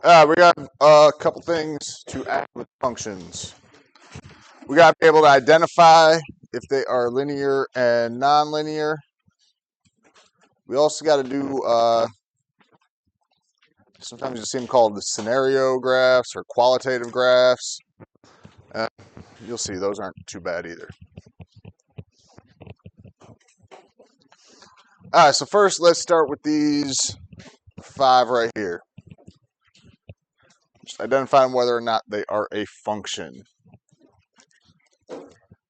We got a couple things to add with functions. We got to be able to identify if they are linear and nonlinear. We also got to do, sometimes you see them called the scenario graphs or qualitative graphs. Uh, you'll see those aren't too bad either. All right, so first let's start with these 5 right here. Just identifying whether or not they are a function.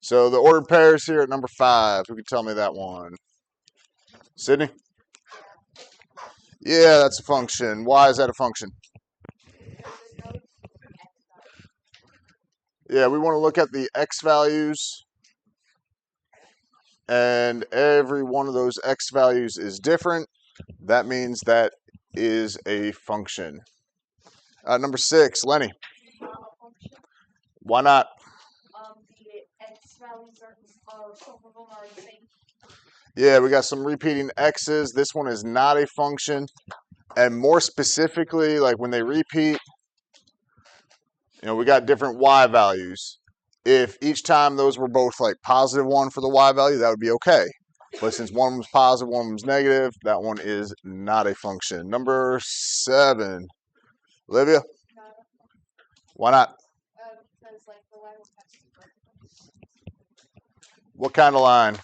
So the ordered pairs here at number 5. Who can tell me that one? Sydney? Yeah, that's a function. Why is that a function? Yeah, we want to look at the x values, and every one of those x values is different. That means that is a function. Number 6, Lenny. Why not? The x values some of them are the same. Yeah, we got some repeating x's. This one is not a function. And more specifically, like when they repeat, we got different y values. If each time those were both like +1 for the y value, that would be okay. But since one was positive, one was negative, that one is not a function. Number 7, Olivia. Why not? Because like the line was What kind of line?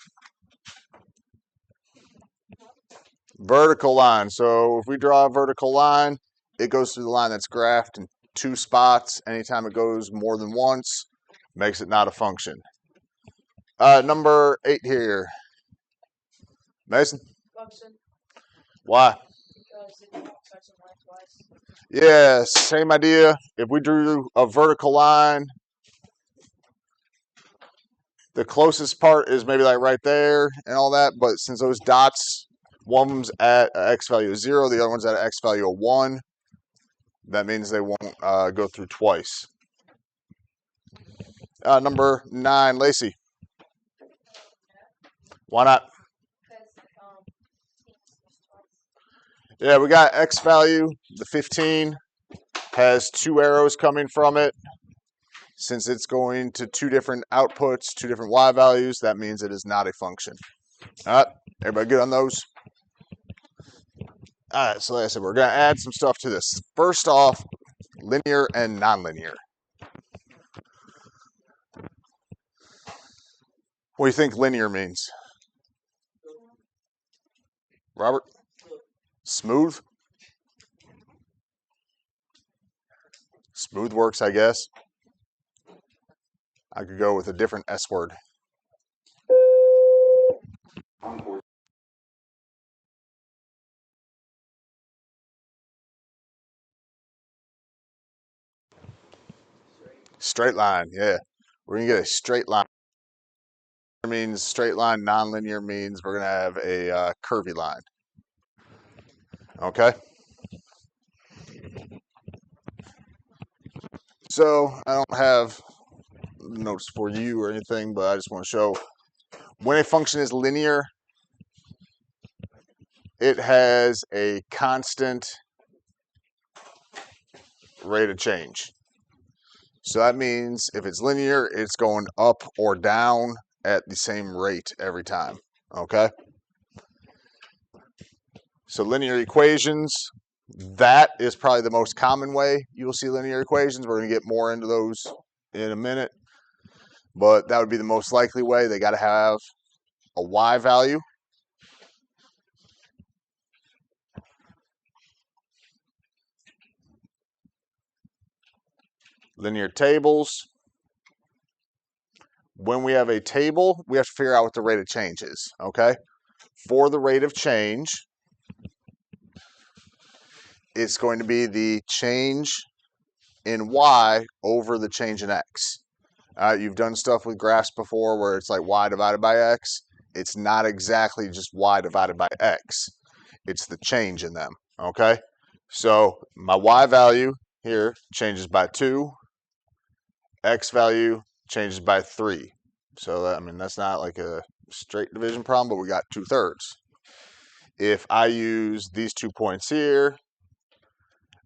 Vertical line. So if we draw a vertical line, it goes through the line that's graphed in 2 spots. Anytime it goes more than once, makes it not a function. Number 8 here. Mason? function. Why? Because it touch them twice. Yeah, same idea. If we drew a vertical line, the closest part is maybe like right there and all that, but since those dots, one's at an x value of 0, the other one's at an x value of 1, that means they won't go through twice. Number 9, Lacey. Why not? Yeah, we got x value, the 15, has 2 arrows coming from it. Since it's going to 2 different outputs, 2 different y values, that means it is not a function. All right, everybody good on those? All right, so like I said, we're going to add some stuff to this. First off, linear and nonlinear. What do you think linear means? Robert? Smooth? Smooth works, I guess. I could go with a different S word. Straight line, yeah. We're going to get a straight line. Means straight line, nonlinear means we're going to have a curvy line. Okay? So I don't have notes for you or anything, but I just want to show when a function is linear, it has a constant rate of change. So that means if it's linear, it's going up or down at the same rate every time. Okay? So linear equations, that is probably the most common way you will see linear equations. We're going to get more into those in a minute. But that would be the most likely way. They got to have a y value. Linear tables. When we have a table, we have to figure out what the rate of change is, okay? For the rate of change, it's going to be the change in y over the change in x. You've done stuff with graphs before where it's like y divided by x. It's not exactly just y divided by x. It's the change in them, okay? So my y value here changes by 2. X value changes by 3. So, I mean, that's not like a straight division problem, but we got 2/3. If I use these 2 points here,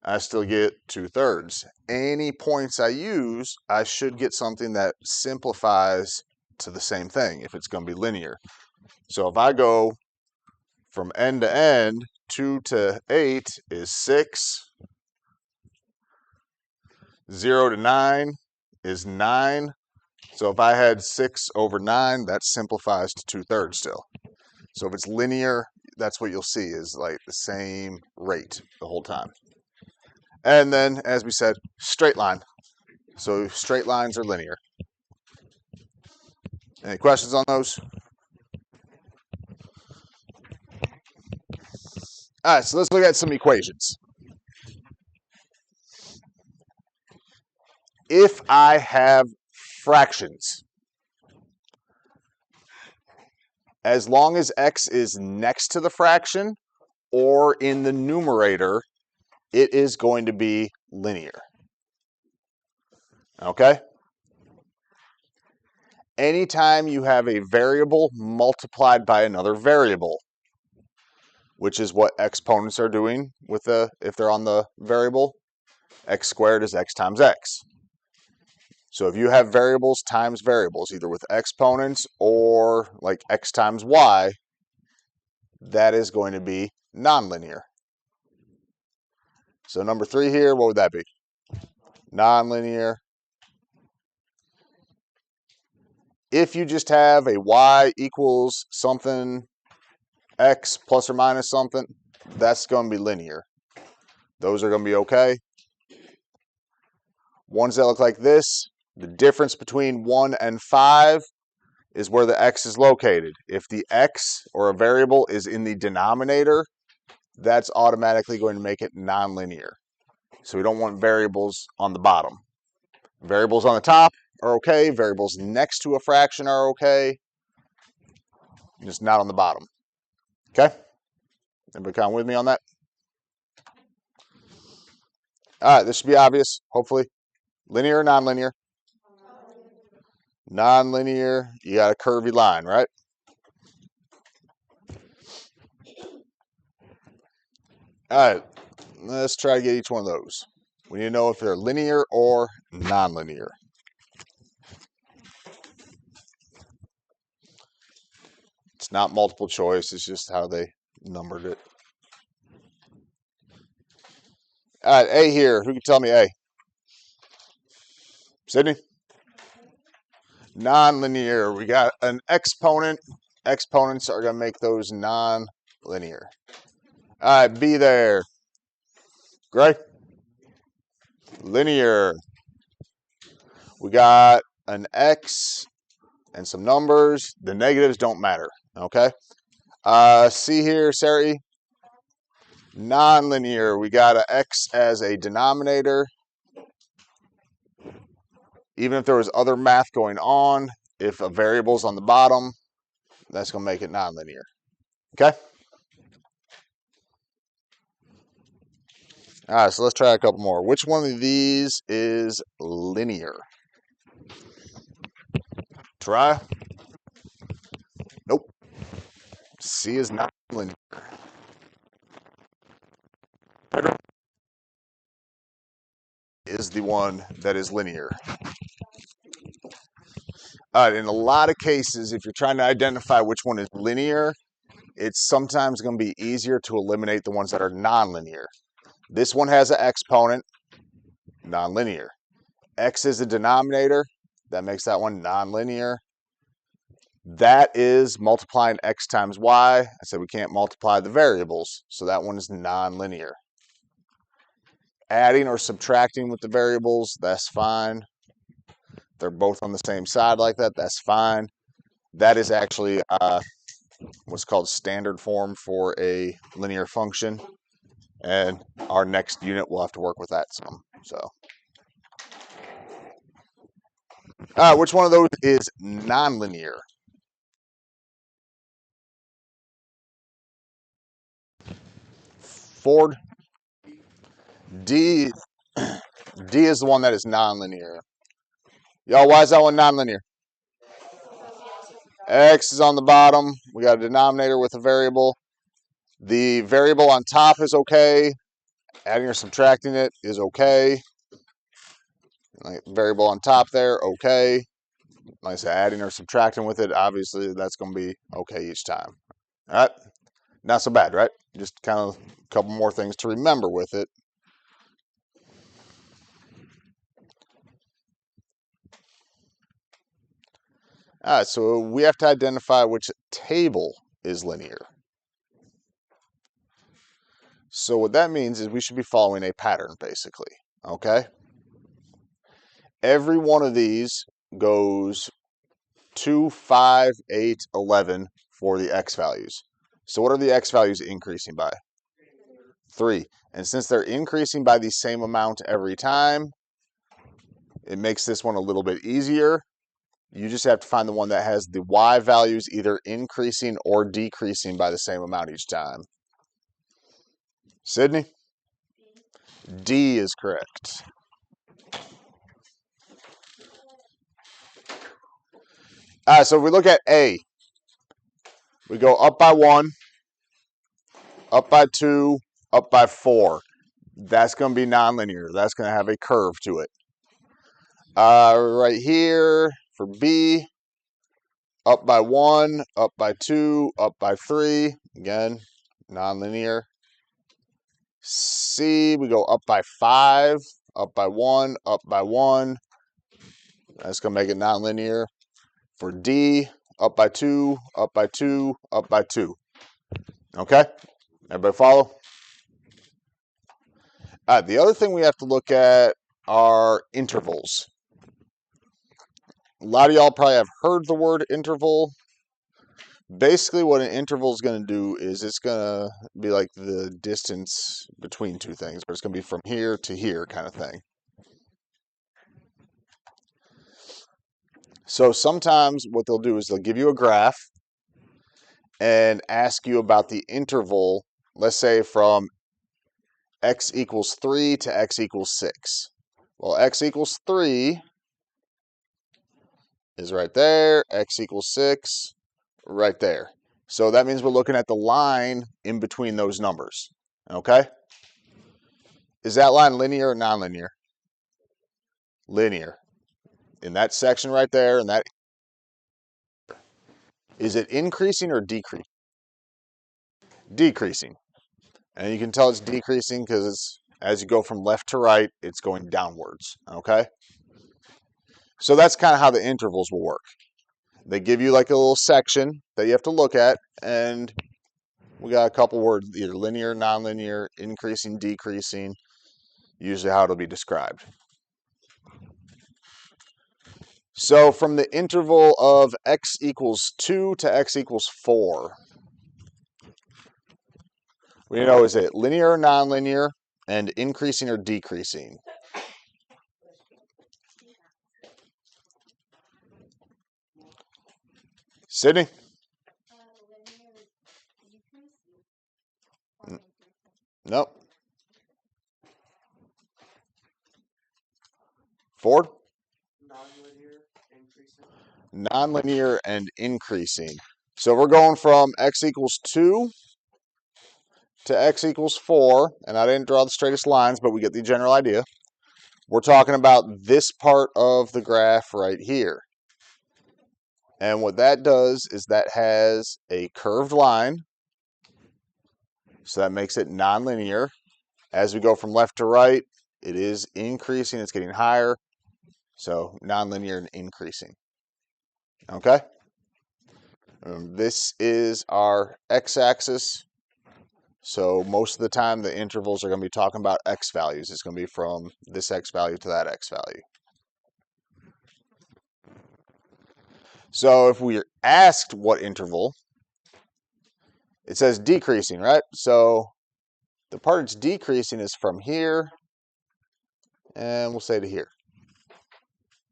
I still get 2/3. Any points I use, I should get something that simplifies to the same thing if it's going to be linear. So if I go from end to end, 2 to 8 is 6. 0 to 9 is 9. So if I had 6 over 9, that simplifies to 2/3 still. So if it's linear, that's what you'll see is like the same rate the whole time. And then, as we said, straight line. So straight lines are linear. Any questions on those? All right, so let's look at some equations. If I have fractions, as long as x is next to the fraction or in the numerator, it is going to be linear. Okay? Anytime you have a variable multiplied by another variable, which is what exponents are doing with if they're on the variable, x squared is x times x. So if you have variables times variables, either with exponents or like x times y, that is going to be nonlinear. So number 3 here, what would that be? Nonlinear. If you just have a y equals something, x plus or minus something, that's going to be linear. Those are going to be okay. Ones that look like this, the difference between 1 and 5 is where the x is located. If the x or a variable is in the denominator, that's automatically going to make it nonlinear. So we don't want variables on the bottom. Variables on the top are okay. Variables next to a fraction are okay. Just not on the bottom. Okay? Everybody kind of with me on that? All right, this should be obvious, hopefully. Linear or nonlinear? Nonlinear, you got a curvy line, right? All right, let's try to get each one of those. We need to know if they're linear or nonlinear. It's not multiple choice, it's just how they numbered it. All right, A here. Who can tell me A? Sydney? Nonlinear. We got an exponent. Exponents are going to make those nonlinear. All right, B there. Gray? Linear. We got an X and some numbers. The negatives don't matter, okay? C here, Sarah E. Nonlinear. We got an X as a denominator. Even if there was other math going on, if a variable's on the bottom, that's going to make it nonlinear. Okay? All right, so let's try a couple more. Which one of these is linear? Try. Nope. C is not linear. Is the one that is linear. In a lot of cases, if you're trying to identify which one is linear, it's sometimes going to be easier to eliminate the ones that are nonlinear. This one has an exponent, nonlinear. X is a denominator, that makes that one nonlinear. That is multiplying x times y. I said we can't multiply the variables, so that one is nonlinear. Adding or subtracting with the variables, that's fine. They're both on the same side like that, that's fine. That is actually what's called standard form for a linear function. And our next unit will have to work with that some. So, which one of those is nonlinear? Ford. D. D is the one that is nonlinear. Y'all, why is that one nonlinear? X is on the bottom. We got a denominator with a variable. The variable on top is okay. Adding or subtracting it is okay. Like variable on top there, okay. Like I said, adding or subtracting with it, obviously that's going to be okay each time. All right, not so bad, right? Just kind of a couple more things to remember with it. All right, so we have to identify which table is linear. So what that means is we should be following a pattern, basically, okay? Every one of these goes 2, 5, 8, 11 for the x values. So what are the x values increasing by? 3. And since they're increasing by the same amount every time, it makes this one a little bit easier. You just have to find the one that has the y values either increasing or decreasing by the same amount each time. Sydney? D is correct. All right, so if we look at A, we go up by 1, up by 2, up by 4. That's going to be nonlinear. That's going to have a curve to it. Right here for B, up by 1, up by 2, up by 3. Again, nonlinear. C, we go up by 5, up by 1, up by 1. That's going to make it nonlinear. For D, up by 2, up by 2, up by 2. Okay? Everybody follow? The other thing we have to look at are intervals. A lot of y'all probably have heard the word interval. Basically, what an interval is going to do is it's going to be like the distance between two things, but it's going to be from here to here kind of thing. So sometimes what they'll do is they'll give you a graph and ask you about the interval, let's say from x equals 3 to x equals 6. Well, x equals 3 is right there, x equals 6 right there. So that means we're looking at the line in between those numbers, okay? Is that line linear or nonlinear? Linear. In that section right there, and that, is it increasing or decreasing? Decreasing. And you can tell it's decreasing because it's, as you go from left to right, it's going downwards, okay? So that's kind of how the intervals will work. They give you like a little section that you have to look at, and we got a couple words, either linear, nonlinear, increasing, decreasing, usually how it'll be described. So from the interval of x equals 2 to x equals 4, we know, is it linear or nonlinear, and increasing or decreasing? Sydney? Nope. Ford? Nonlinear and increasing. So we're going from x equals 2 to x equals 4, and I didn't draw the straightest lines, but we get the general idea. We're talking about this part of the graph right here. And what that does is that has a curved line, so that makes it nonlinear. As we go from left to right, it is increasing, it's getting higher, so nonlinear and increasing. Okay? This is our x-axis. So most of the time, the intervals are going to be talking about x values. It's going to be from this x value to that x value. So if we're asked what interval, it says decreasing, right? So the part it's decreasing is from here, and we'll say to here.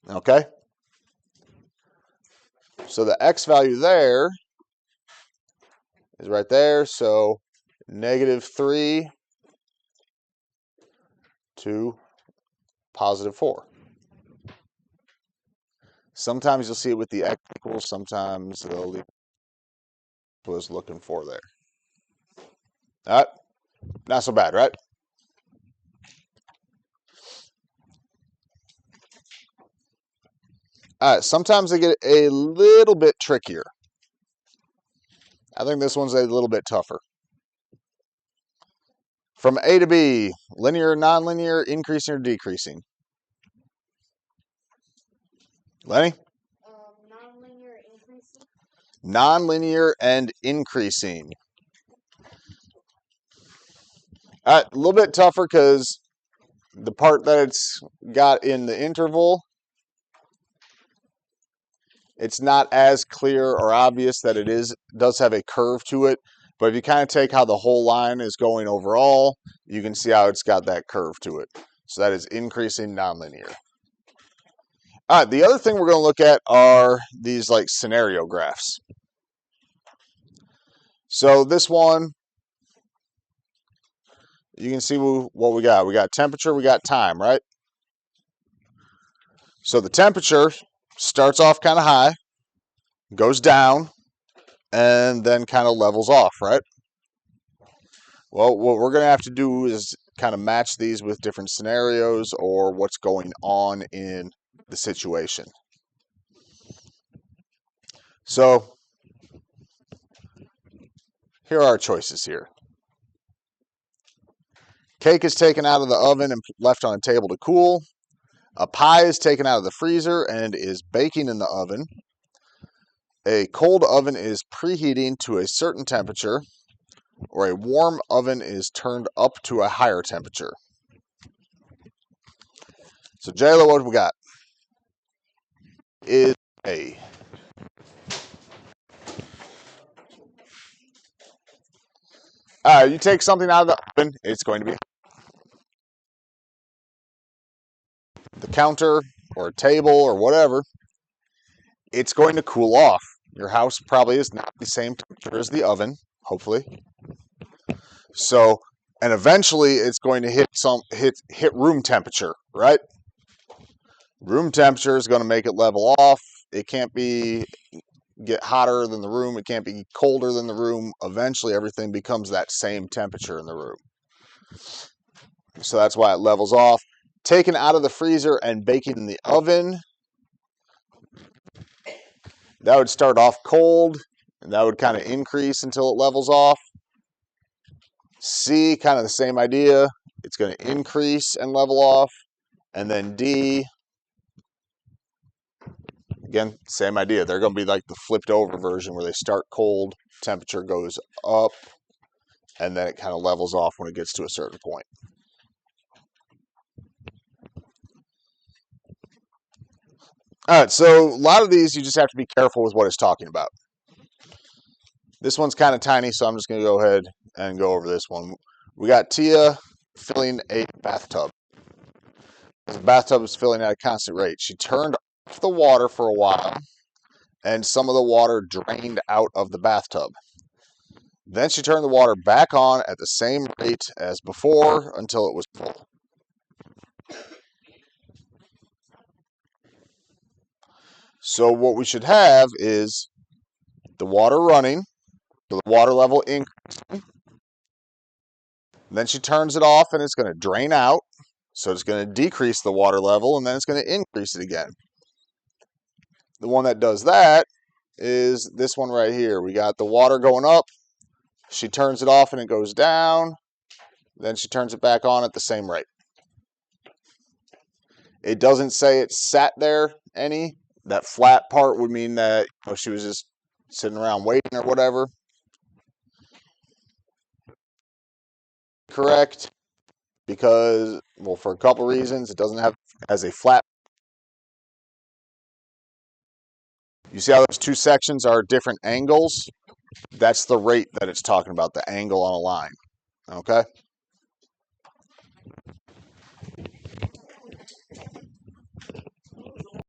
Okay? So the x value there is right there. So -3 to +4. Sometimes you'll see it with the x equals, sometimes they'll leave what I was looking for there. All right, not so bad, right? All right, sometimes they get a little bit trickier. I think this one's a little bit tougher. From A to B, linear, nonlinear, increasing or decreasing? Lenny? Nonlinear increasing. Nonlinear and increasing. All right, a little bit tougher because the part that it's got in the interval, it's not as clear or obvious that it does have a curve to it. But if you kind of take how the whole line is going overall, you can see how it's got that curve to it. So that is increasing nonlinear. All right, the other thing we're going to look at are these like scenario graphs. So this one, you can see what we got. We got temperature, we got time, right? So the temperature starts off kind of high, goes down, and then kind of levels off, right? Well, what we're going to have to do is kind of match these with different scenarios or what's going on in the situation. So here are our choices here. Cake is taken out of the oven and left on a table to cool. A pie is taken out of the freezer and is baking in the oven. A cold oven is preheating to a certain temperature, or a warm oven is turned up to a higher temperature. So, JLo, what we got? Is A. You take something out of the oven, it's going to be the counter or a table or whatever. It's going to cool off. Your house probably is not the same temperature as the oven, hopefully. So, and eventually it's going to hit room temperature, right? Room temperature is going to make it level off. It can't get hotter than the room. It can't be colder than the room. Eventually everything becomes that same temperature in the room. So that's why it levels off. Taken out of the freezer and baking in the oven, that would start off cold, and that would kind of increase until it levels off. C, kind of the same idea. It's going to increase and level off. And then D, again, same idea. They're going to be like the flipped over version where they start cold, temperature goes up, and then it kind of levels off when it gets to a certain point. All right, so a lot of these you just have to be careful with what it's talking about. This one's kind of tiny, so I'm just going to go ahead and go over this one. We got Tia filling a bathtub. The bathtub is filling at a constant rate. She turned off the water for a while, and some of the water drained out of the bathtub. Then she turned the water back on at the same rate as before until it was full. So what we should have is the water running, so the water level increasing. Then she turns it off and it's going to drain out. So it's going to decrease the water level and then it's going to increase it again. The one that does that is this one right here. We got the water going up. She turns it off and it goes down. Then she turns it back on at the same rate. It doesn't say it sat there any. That flat part would mean that she was just sitting around waiting or whatever. Correct. Because, well, for a couple reasons, it doesn't have as a flat. You see how those two sections are different angles? That's the rate that it's talking about, the angle on a line. Okay?